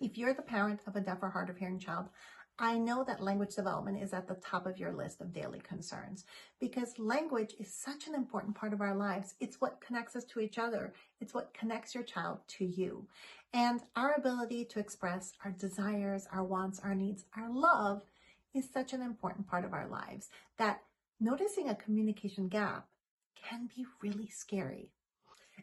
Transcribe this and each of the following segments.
If you're the parent of a deaf or hard of hearing child, I know that language development is at the top of your list of daily concerns because language is such an important part of our lives. It's what connects us to each other. It's what connects your child to you. And our ability to express our desires, our wants, our needs, our love is such an important part of our lives that noticing a communication gap can be really scary.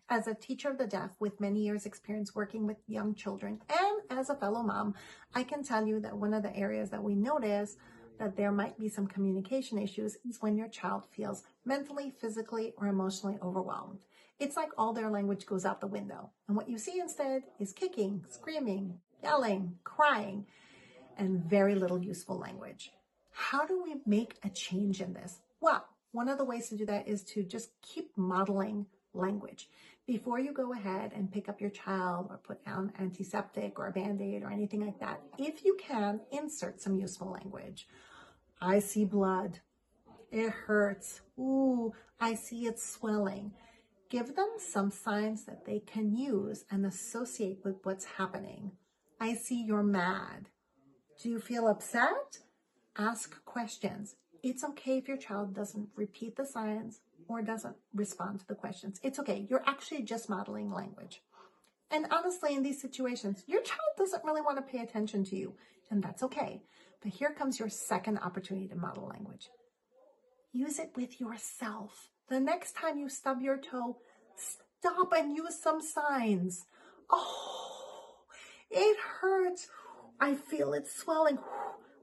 As a teacher of the deaf with many years experience working with young children and as a fellow mom, I can tell you that one of the areas that we notice that there might be some communication issues is when your child feels mentally, physically, or emotionally overwhelmed. It's like all their language goes out the window. And what you see instead is kicking, screaming, yelling, crying, and very little useful language. How do we make a change in this? Well, one of the ways to do that is to just keep modeling language. Before you go ahead and pick up your child or put down antiseptic or a Band-Aid or anything like that, if you can, insert some useful language. I see blood. It hurts. Ooh, I see it swelling. Give them some signs that they can use and associate with what's happening. I see you're mad. Do you feel upset? Ask questions. It's okay if your child doesn't repeat the signs or doesn't respond to the questions. It's okay. You're actually just modeling language. And honestly, in these situations, your child doesn't really want to pay attention to you, and that's okay. But here comes your second opportunity to model language. Use it with yourself. The next time you stub your toe, stop and use some signs. Oh, it hurts. I feel it swelling.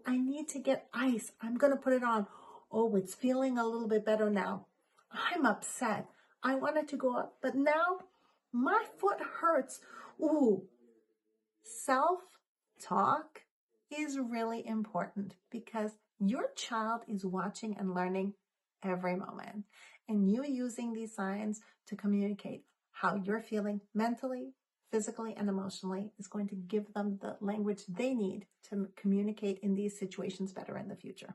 I need to get ice. I'm going to put it on. Oh, it's feeling a little bit better now. I'm upset. I wanted to go up, but now my foot hurts. Ooh, self-talk is really important because your child is watching and learning every moment. And you using these signs to communicate how you're feeling mentally, physically, and emotionally is going to give them the language they need to communicate in these situations better in the future.